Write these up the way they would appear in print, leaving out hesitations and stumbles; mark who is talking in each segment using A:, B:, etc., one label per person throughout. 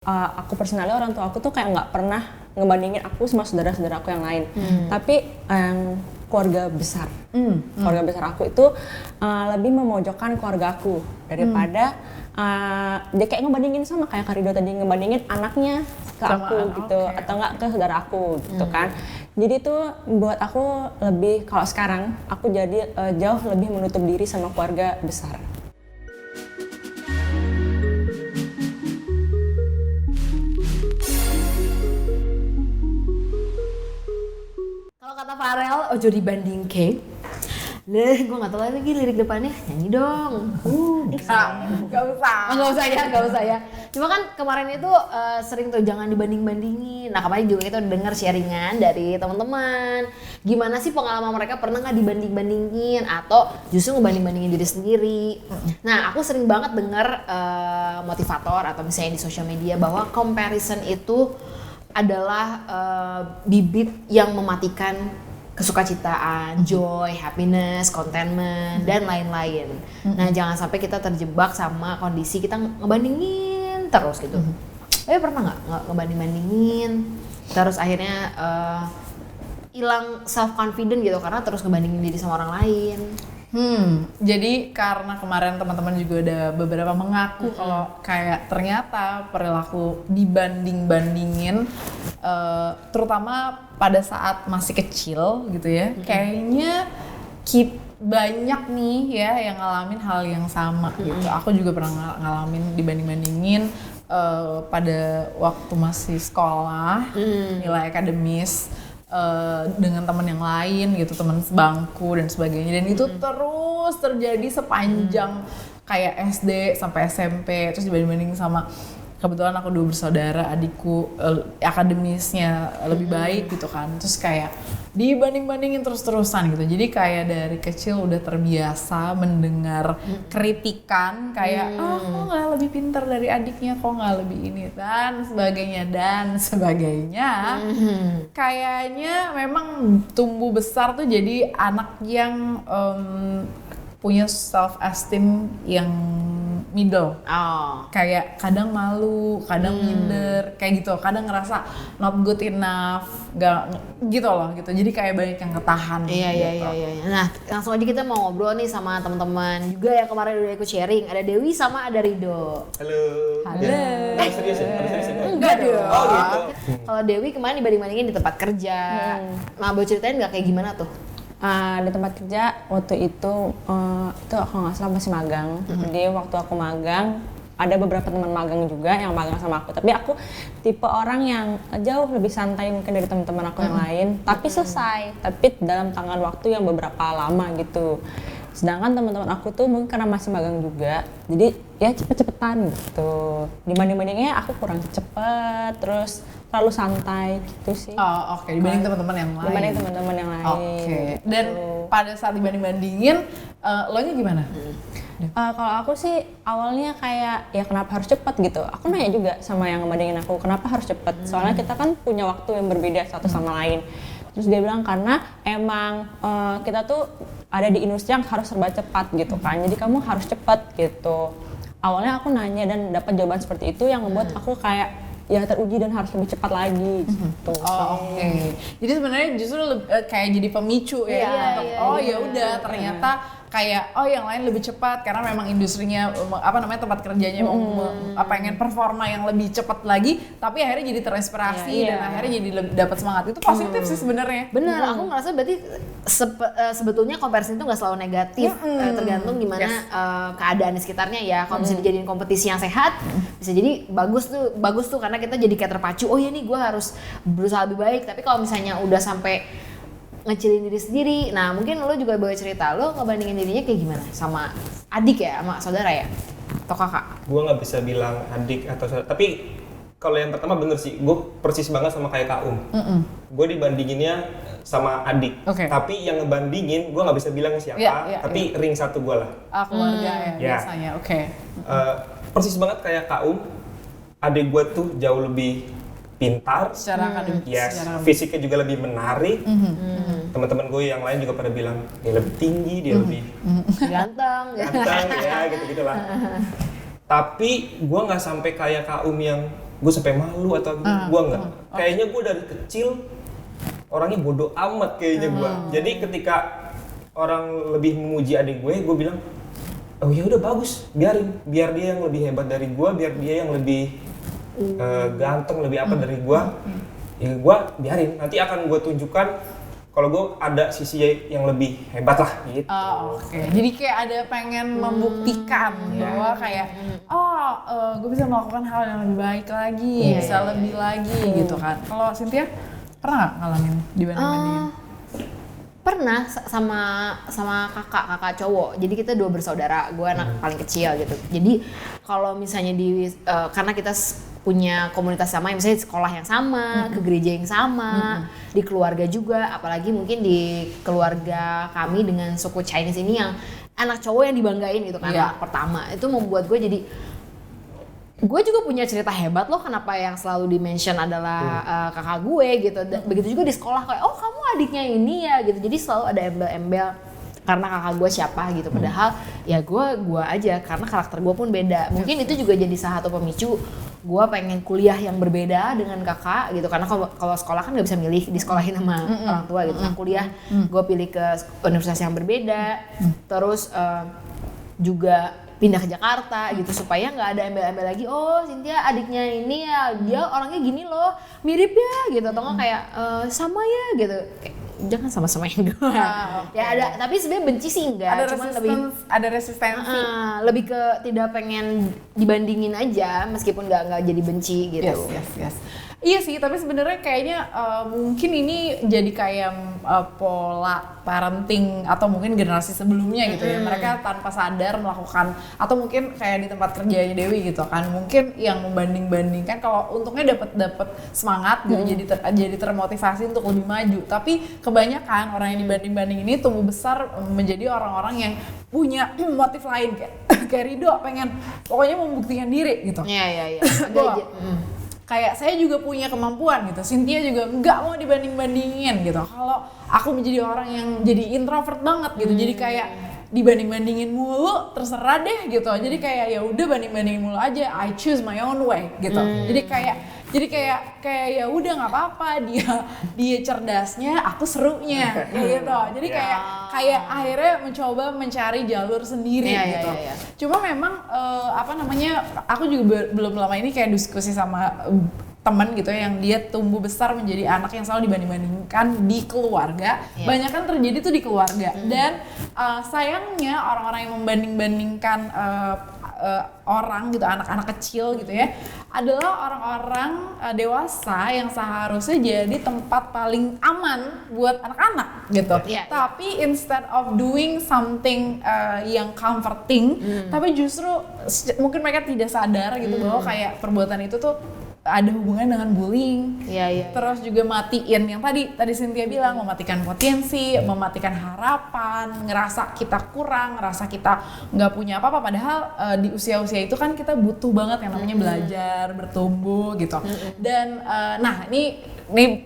A: Aku personalnya orang tua aku tuh kayak nggak pernah ngebandingin aku sama saudara-saudara aku yang lain. Tapi keluarga besar, keluarga besar aku itu lebih memojokkan keluarga aku daripada dia kayak ngebandingin sama kayak Karido tadi ngebandingin anaknya ke sama aku gitu, atau nggak ke saudara aku gitu kan. Jadi tuh buat aku lebih, kalau sekarang aku jadi jauh lebih menutup diri sama keluarga besar.
B: Kalau kata Farel, ojo dibandingke. Gue gak tahu lagi lirik depannya, nyanyi dong.
C: Gak usah ya.
B: Cuma kan kemarin itu sering tuh jangan dibanding-bandingin. Nah kemarin juga kita udah dengar sharingan dari teman-teman. Gimana sih pengalaman mereka, pernah nggak dibanding-bandingin atau justru ngebanding-bandingin diri sendiri. Nah aku sering banget dengar motivator atau misalnya di sosial media bahwa comparison itu adalah bibit yang mematikan kesukacitaan, joy, happiness, contentment, dan lain-lain. Nah jangan sampai kita terjebak sama kondisi kita ngebandingin terus gitu. Pernah nggak ngebanding-bandingin terus akhirnya hilang self confident gitu karena terus ngebandingin diri sama orang lain?
C: Jadi karena kemarin teman-teman juga ada beberapa mengaku kalau kayak ternyata perilaku dibanding-bandingin, terutama pada saat masih kecil gitu ya, kayaknya banyak nih ya yang ngalamin hal yang sama gitu. Aku juga pernah ngalamin dibanding-bandingin pada waktu masih sekolah, nilai akademis. Dengan teman yang lain gitu, teman sebangku dan sebagainya, dan itu terus terjadi sepanjang kayak SD sampai SMP, terus dibanding-banding sama, kebetulan aku 2 bersaudara, adikku akademisnya lebih baik gitu kan, terus kayak dibanding-bandingin terus-terusan gitu. Jadi kayak dari kecil udah terbiasa mendengar kritikan kayak kok nggak lebih pintar dari adiknya, kok nggak lebih ini dan sebagainya. Kayaknya memang tumbuh besar tuh jadi anak yang punya self esteem yang middle. Kayak kadang malu, kadang minder, kayak gitu. Kadang ngerasa not good enough, gak gitu loh gitu. Jadi kayak banyak yang ketahan.
B: Iya. Nah, langsung aja kita mau ngobrol nih sama teman-teman juga yang kemarin udah ikut sharing. Ada Dewi sama ada Rido.
D: Halo.
B: Halo.
D: Serius ya?
B: Enggak dong.
D: Oh gitu.
B: Kalau Dewi kemarin dibanding-bandingin di tempat kerja. Nah, boleh ceritain nggak kayak gimana tuh?
A: Di tempat kerja waktu itu aku nggak salah masih magang. Jadi waktu aku magang ada beberapa teman magang juga yang magang sama aku. Tapi aku tipe orang yang jauh lebih santai mungkin dari teman-teman aku yang lain. Tapi selesai. Tapi dalam tanggal waktu yang beberapa lama gitu. Sedangkan teman-teman aku tuh mungkin karena masih magang juga, jadi ya cepet-cepetan gitu. Dibanding-bandingnya aku kurang cepet, terus terlalu santai gitu sih.
C: Oke. Dibanding teman-teman yang lain.
A: Dibanding teman-teman yang lain.
C: Oke. Dan pada saat dibanding-bandingin, lo nya gimana?
A: Kalau aku sih awalnya kayak ya kenapa harus cepet gitu. Aku nanya juga sama yang ngebandingin aku, kenapa harus cepet? Soalnya kita kan punya waktu yang berbeda satu sama lain. Terus dia bilang karena emang kita tuh ada di industri yang harus serba cepat gitu kan. Jadi kamu harus cepat gitu. Awalnya aku nanya dan dapat jawaban seperti itu yang membuat aku kayak ya teruji dan harus lebih cepat lagi gitu.
C: Oke. Jadi sebenarnya justru kayak jadi pemicu ya untuk ya udah ternyata kayak yang lain lebih cepat karena memang industrinya tempat kerjanya pengen performa yang lebih cepat lagi, tapi akhirnya jadi terinspirasi dan akhirnya jadi dapat semangat. Itu positif sih sebenarnya.
B: Benar, aku ngerasa berarti sebetulnya comparison itu nggak selalu negatif, tergantung gimana keadaan di sekitarnya ya. Kalau bisa dijadiin kompetisi yang sehat, bisa jadi bagus tuh karena kita jadi kayak terpacu. Oh ya nih gue harus berusaha lebih baik. Tapi kalau misalnya udah sampai ngecilin diri sendiri, nah mungkin lo juga boleh cerita lo ngebandingin dirinya kayak gimana sama adik ya, sama saudara ya, atau kakak?
D: Gue nggak bisa bilang adik atau saudara, tapi kalau yang pertama bener sih, gue persis banget sama kayak Kak Gue dibandinginnya sama adik, tapi yang ngebandingin gue nggak bisa bilang siapa, tapi ring satu gue lah.
C: Keluarga ya biasanya,
D: persis banget kayak Kak adik gue tuh jauh lebih pintar,
C: secara akademik,
D: fisiknya juga lebih menarik. Teman-teman gue yang lain juga pada bilang dia lebih tinggi, dia lebih
B: ganteng
D: ya gitu-gitulah. Tapi gue nggak sampai kayak Kak yang gue sampai malu atau gue enggak. Kayaknya gue dari kecil orangnya bodoh amat kayaknya gue. Jadi ketika orang lebih memuji adik gue bilang, oh ya udah bagus, biarin, biar dia yang lebih hebat dari gue, biar dia yang lebih ganteng, lebih apa dari gue. Ya gue biarin, nanti akan gue tunjukkan kalau gue ada sisi yang lebih hebat lah gitu.
C: Oke. Jadi kayak ada pengen membuktikan bahwa kayak gue bisa melakukan hal yang lebih baik lagi, bisa lebih lagi gitu kan. Kalau Cynthia pernah nggak ngalamin dibanding-bandingin?
B: Pernah sama kakak cowok. Jadi kita 2 bersaudara, gue anak paling kecil gitu. Jadi kalau misalnya karena kita punya komunitas sama, misalnya sekolah yang sama, ke gereja yang sama, di keluarga juga, apalagi mungkin di keluarga kami dengan suku Chinese ini yang anak cowok yang dibanggain gitu kan, anak pertama. Itu membuat gue jadi, gue juga punya cerita hebat loh, kenapa yang selalu di-mention adalah kakak gue gitu. Begitu juga di sekolah, kayak oh kamu adiknya ini ya gitu. Jadi selalu ada embel-embel karena kakak gue siapa gitu. Padahal ya gue aja, karena karakter gue pun beda. Mungkin itu juga jadi salah satu pemicu gue pengen kuliah yang berbeda dengan kakak gitu. Karena kalau sekolah kan nggak bisa milih disekolahin sama orang tua gitu. Nah kuliah gue pilih ke universitas yang berbeda. Terus juga pindah ke Jakarta gitu supaya nggak ada embel-embel lagi. Oh Cynthia adiknya ini ya, dia orangnya gini loh, mirip ya gitu. Atau nggak kayak sama ya gitu. Jangan sama-samain gue. Ya ada, tapi sebenarnya benci sih enggak.
C: Ada resistensi.
B: Lebih ke tidak pengen dibandingin aja, meskipun nggak jadi benci gitu.
C: Yes. Iya sih, tapi sebenarnya kayaknya mungkin ini jadi kayak pola parenting atau mungkin generasi sebelumnya gitu ya. Mereka tanpa sadar melakukan, atau mungkin kayak di tempat kerjanya Dewi gitu kan, mungkin yang membanding-bandingkan. Kalau untungnya dapat semangat gitu, jadi termotivasi untuk lebih maju. Tapi kebanyakan orang yang dibanding-banding ini tumbuh besar menjadi orang-orang yang punya motif lain, kayak Rido pengen pokoknya membuktikan diri gitu.
B: Iya.
C: Kayak saya juga punya kemampuan gitu, Cynthia juga nggak mau dibanding-bandingin gitu. Kalau aku menjadi orang yang jadi introvert banget gitu, jadi kayak dibanding-bandingin mulu, terserah deh gitu. Jadi kayak ya udah banding-bandingin mulu aja, I choose my own way gitu. Jadi kayak ya udah nggak apa-apa, dia cerdasnya, aku serunya gitu. Jadi kayak akhirnya mencoba mencari jalur sendiri gitu. Cuma memang aku juga belum lama ini kayak diskusi sama teman gitu yang dia tumbuh besar menjadi anak yang selalu dibanding-bandingkan di keluarga. Banyak kan terjadi tuh di keluarga. Dan sayangnya orang-orang yang membanding-bandingkan orang gitu, anak-anak kecil gitu ya, adalah orang-orang dewasa yang seharusnya jadi tempat paling aman buat anak-anak gitu. Tapi instead of doing something yang comforting, tapi justru mungkin mereka tidak sadar gitu bahwa kayak perbuatan itu tuh ada hubungan dengan bullying. Terus juga matiin yang tadi Cynthia bilang, mematikan potensi, mematikan harapan, ngerasa kita kurang, ngerasa kita nggak punya apa-apa. Padahal di usia-usia itu kan kita butuh banget yang namanya belajar, bertumbuh gitu. Dan nah ini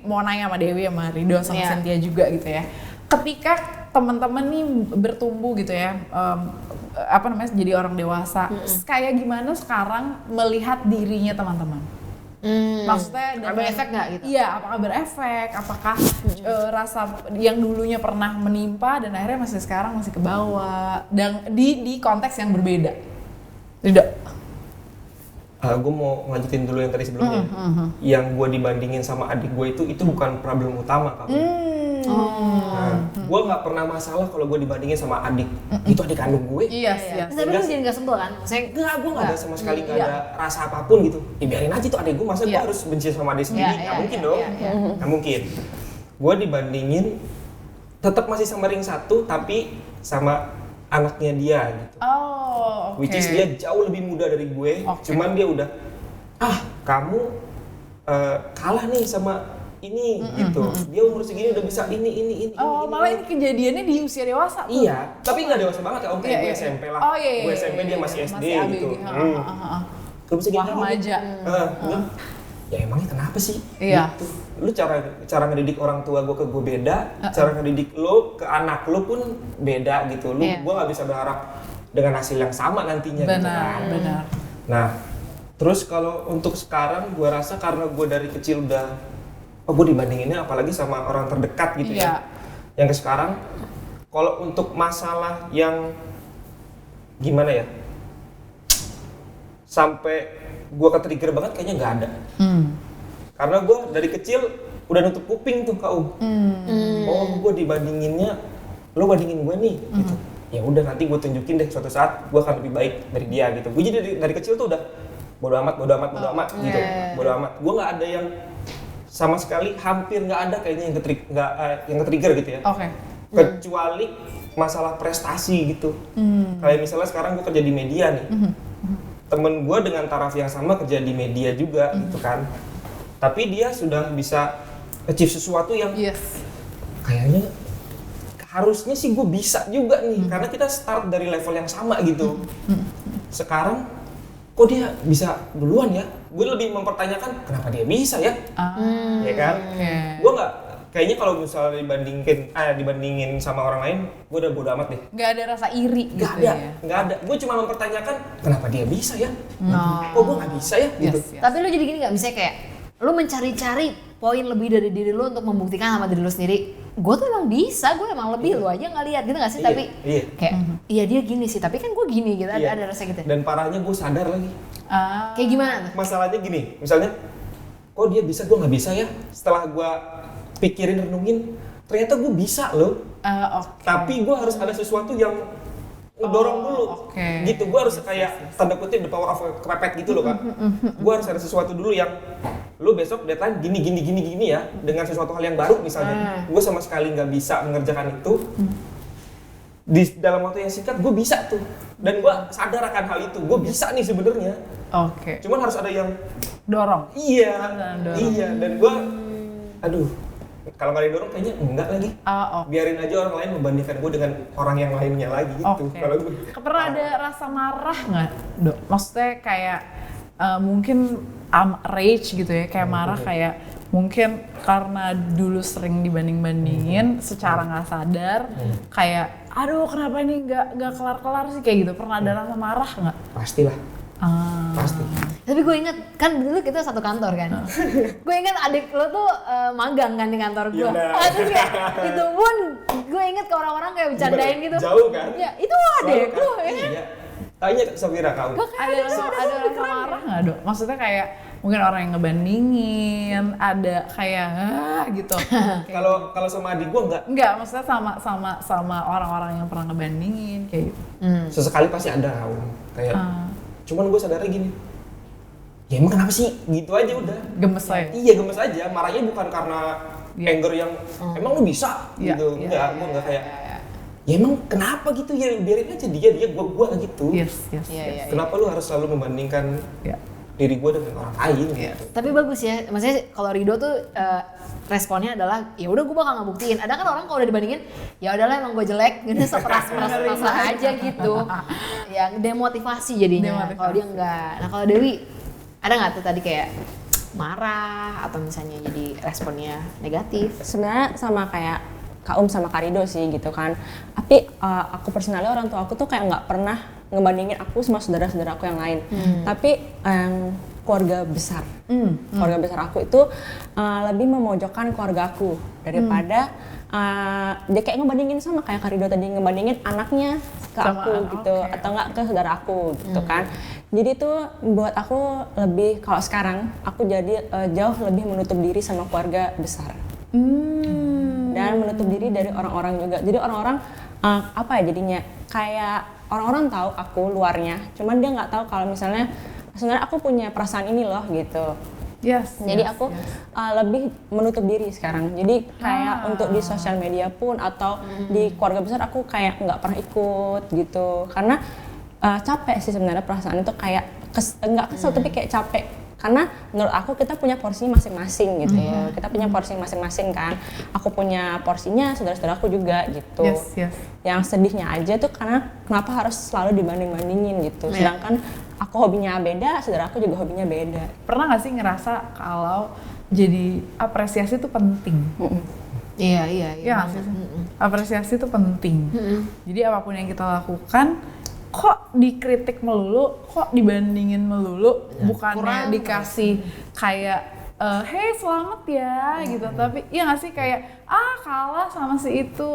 C: mau nanya sama Dewi, sama Rido, sama Cynthia juga gitu ya. Ketika teman-teman nih bertumbuh gitu ya, jadi orang dewasa, kayak gimana sekarang melihat dirinya teman-teman? Maksudnya
B: berefek nggak gitu?
C: Iya, apakah berefek? Apakah rasa yang dulunya pernah menimpa dan akhirnya sekarang masih ke bawah, dan di konteks yang berbeda? Tidak.
D: Gue mau ngelanjutin dulu yang tadi sebelumnya. Yang gue dibandingin sama adik gue itu bukan problem utama kamu. Gue nggak pernah masalah kalau gue dibandingin sama adik. Itu adik kandung gue.
B: Iya. Tapi lu jadi nggak sebel kan?
D: Gue nggak ada sama sekali, nggak ada rasa apapun gitu. Biarin aja tuh adik gue, masa gue harus benci sama adik sendiri? Nggak mungkin dong. Nggak mungkin. Gue dibandingin tetap masih sama ring satu, tapi sama anaknya dia gitu. Which is dia jauh lebih muda dari gue. Cuman dia udah, kamu kalah nih sama ini gitu. Dia umur segini udah bisa ini.
C: Malah ini kejadiannya di usia dewasa.
D: Iya, tapi nggak dewasa banget ya, kayak gue SMP lah. Gue SMP, dia masih SD gitu. Gak bisa gitu.
C: Remaja.
D: Ya emangnya kenapa sih?
C: Gitu.
D: Lu cara ngedidik orang tua gue ke gue beda, cara ngedidik lo ke anak lo pun beda gitu. Gue nggak bisa berharap dengan hasil yang sama nantinya.
C: Benar.
D: Nah, Terus kalau untuk sekarang gue rasa karena gue dari kecil udah gue dibandinginnya apalagi sama orang terdekat gitu ya. Yang ke sekarang kalau untuk masalah yang gimana ya? Sampai gue ke-trigger banget kayaknya nggak ada. Karena gue dari kecil udah nutup kuping tuh kau. Oh gue dibandinginnya, lo bandingin gue nih gitu. Ya udah nanti gue tunjukin deh suatu saat gue akan lebih baik dari dia gitu. Gue jadi dari kecil tuh udah bodo amat gitu. Bodo amat. Gue nggak ada yang sama sekali, hampir nggak ada kayaknya yang ke-trigger gitu ya. Kecuali masalah prestasi gitu. Kayak misalnya sekarang gue kerja di media nih. Temen gue dengan taraf yang sama kerja di media juga gitu kan. Tapi dia sudah bisa achieve sesuatu yang kayaknya harusnya sih gue bisa juga nih, karena kita start dari level yang sama gitu. Sekarang kok dia bisa duluan ya? Gue lebih mempertanyakan kenapa dia bisa ya? Ya kan? Gue nggak, kayaknya kalau misalnya dibandingin sama orang lain, gue udah bodo amat deh.
C: Nggak ada rasa iri gitu ya?
D: Nggak ada. Gue cuma mempertanyakan kenapa dia bisa ya? Kok gue nggak bisa ya? Gitu.
B: Tapi lu jadi gini nggak, misalnya kayak lu mencari-cari poin lebih dari diri lu untuk membuktikan sama diri lu sendiri. Gue tuh emang bisa, gue emang lebih, lu aja nggak lihat gitu nggak sih? Tapi kayak iya dia gini sih, tapi kan gue gini gitu, ada rasa gitu.
D: Dan parahnya gue sadar lagi.
B: Kayak gimana tuh?
D: Masalahnya gini, misalnya kok dia bisa, gue nggak bisa ya? Setelah gue pikirin, renungin, ternyata gue bisa loh. Tapi gue harus ada sesuatu yang ngedorong dulu. Gitu, gue harus kayak tanda kutip the power of kepepet gitu loh kan. Gue harus ada sesuatu dulu yang lu besok deadline gini ya, dengan sesuatu hal yang baru misalnya. Gue sama sekali nggak bisa mengerjakan itu. Di dalam waktu yang singkat gue bisa tuh, dan gue sadar akan hal itu, gue bisa nih sebenarnya. Cuman harus ada yang
C: dorong.
D: Iya, dan gue, aduh, kalau nggak didorong kayaknya enggak lagi. Biarin aja orang lain membandingkan gue dengan orang yang lainnya lagi gitu. Kalau gue
C: pernah ada rasa marah nggak, Dok? Maksudnya kayak mungkin rage gitu ya, kayak marah, kayak mungkin karena dulu sering dibanding-bandingin secara nggak sadar, kayak aduh kenapa ini nggak kelar-kelar sih, kayak gitu. Pernah ada rasa marah nggak?
D: Pastilah. Pasti.
B: Tapi gue inget, kan dulu kita satu kantor kan. Gue inget adik lo tuh magang kan di kantor gue. Terus kayak itu pun gue inget ke orang-orang kayak bercandain gitu.
D: Jauh kan?
B: Ya itu adek lo ya.
D: Iya. Tanya Safira kau.
C: Ada rasa marah nggak, Dok? Maksudnya kayak mungkin orang yang ngebandingin, ada kayak gitu.
D: Kalau sama adik gue
C: enggak, maksudnya sama orang-orang yang pernah ngebandingin kayak gitu.
D: Sesekali pasti ada, kayak cuman gue sadarnya gini, ya emang kenapa sih? Gitu aja udah.
C: Gemes aja?
D: Iya gemes aja, marahnya bukan karena anger yang emang lu bisa gitu. Enggak, gue enggak kayak ya emang kenapa gitu, ya biarin aja dia gue gitu. Kenapa lu harus selalu membandingkan diri gue dengan orang lain gitu.
B: Tapi bagus ya, maksudnya kalau Rido tuh responnya adalah ya udah gue bakal ngebuktiin. Ada kan orang kalau udah dibandingin, ya udahlah emang gue jelek, gitu seperas aja gitu. Ya demotivasi jadinya. Kalau dia enggak. Nah kalau Dewi ada nggak tuh tadi kayak marah atau misalnya jadi responnya negatif?
A: Sebenarnya sama kayak Kak sama Kak Rido sih gitu kan. Tapi aku personalnya orang tua aku tuh kayak nggak pernah ngebandingin aku sama saudara-saudara aku yang lain. Tapi keluarga besar, keluarga besar aku itu lebih memojokkan keluarga aku daripada dia kayak ngebandingin sama kayak Kak Rido tadi, ngebandingin anaknya ke sama aku gitu, atau enggak ke saudara aku gitu kan. Jadi tuh buat aku lebih, kalau sekarang aku jadi jauh lebih menutup diri sama keluarga besar. Dan menutup diri dari orang-orang juga. Jadi orang-orang apa ya jadinya, kayak orang-orang tahu aku luarnya, cuman dia nggak tahu kalau misalnya sebenarnya aku punya perasaan ini loh gitu. Jadi aku lebih menutup diri sekarang. Jadi kayak untuk di sosial media pun atau di keluarga besar aku kayak nggak pernah ikut gitu. Karena capek sih sebenarnya perasaan itu, kayak nggak kesel tapi kayak capek. Karena menurut aku kita punya porsi masing-masing gitu. Kita punya porsi masing-masing kan. Aku punya porsinya, saudara-saudaraku juga gitu. Yang sedihnya aja tuh karena kenapa harus selalu dibanding-bandingin gitu. Sedangkan aku hobinya beda, saudara aku juga hobinya beda.
C: Pernah nggak sih ngerasa kalau jadi apresiasi itu penting?
B: Iya.
C: Apresiasi itu penting. Jadi apapun yang kita lakukan kok dikritik melulu, kok dibandingin melulu, bukannya dikasih kayak hey selamat ya gitu, tapi iya nggak sih kayak kalah sama si itu,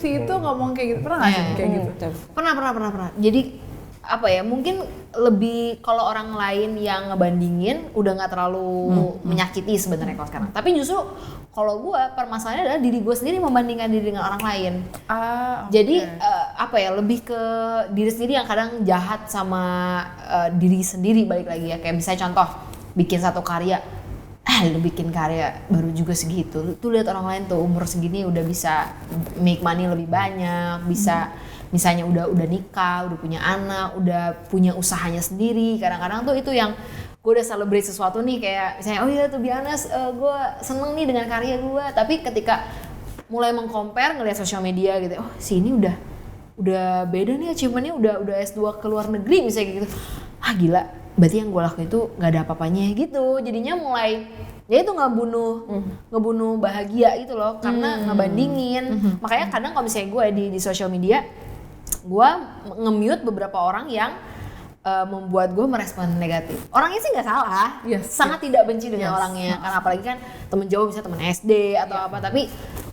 C: itu ngomong kayak gitu, pernah nggak sih kayak gitu?
B: Pernah. Jadi apa ya, mungkin lebih kalau orang lain yang ngebandingin udah nggak terlalu menyakiti sebenarnya kalau sekarang, tapi justru kalau gue permasalahannya adalah diri gue sendiri membandingkan diri dengan orang lain. Jadi apa ya, lebih ke diri sendiri yang kadang jahat sama diri sendiri, balik lagi ya, kayak misalnya contoh bikin satu karya, lu bikin karya baru juga segitu, tuh lihat orang lain tuh umur segini udah bisa make money lebih banyak, bisa misalnya udah nikah, udah punya anak, udah punya usahanya sendiri. Kadang-kadang tuh itu yang gue udah celebrate sesuatu nih, kayak misalnya oh iya tuh biasa gue seneng nih dengan karya gue, tapi ketika mulai meng-compare ngelihat sosial media gitu, oh si ini udah beda nih achievementnya, udah S2 ke luar negeri misalnya gitu, gila, berarti yang gue lakuin itu nggak ada apa-apanya gitu. Jadinya mulai ya itu ngebunuh bahagia gitu loh, karena ngebandingin. Makanya kadang kalau misalnya gue di sosial media, gue nge-mute beberapa orang yang membuat gue merespon negatif. Orangnya sih nggak salah, sangat tidak benci dengan orangnya, karena apalagi kan temen jauh, misalnya temen SD atau apa, tapi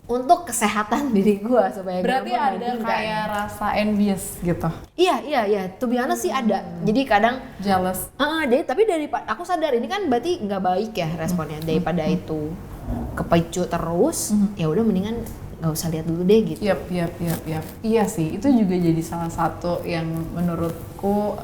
B: untuk kesehatan diri gue supaya
C: berarti ada kayak rasa envious gitu.
B: Iya, to be honest sih ada. Jadi kadang
C: jealous.
B: Tapi dari aku sadar ini kan berarti nggak baik ya responnya, daripada itu kepicu terus, ya udah mendingan nggak usah lihat dulu deh gitu.
C: Yap. Iya sih, itu juga jadi salah satu yang menurutku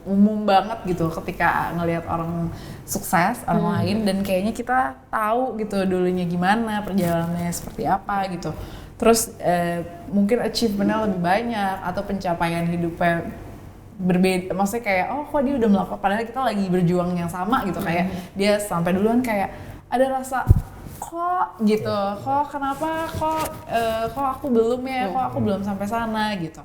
C: umum banget gitu ketika ngelihat orang sukses, orang lain, dan kayaknya kita tahu gitu dulunya gimana, perjalanannya seperti apa gitu. Terus mungkin achievement-nya lebih banyak atau pencapaian hidupnya berbeda, maksudnya kayak kok dia udah melakukan, padahal kita lagi berjuang yang sama gitu, kayak dia sampai duluan, kayak ada rasa kok gitu, kok kenapa kok aku belum ya, kok aku belum sampai sana gitu.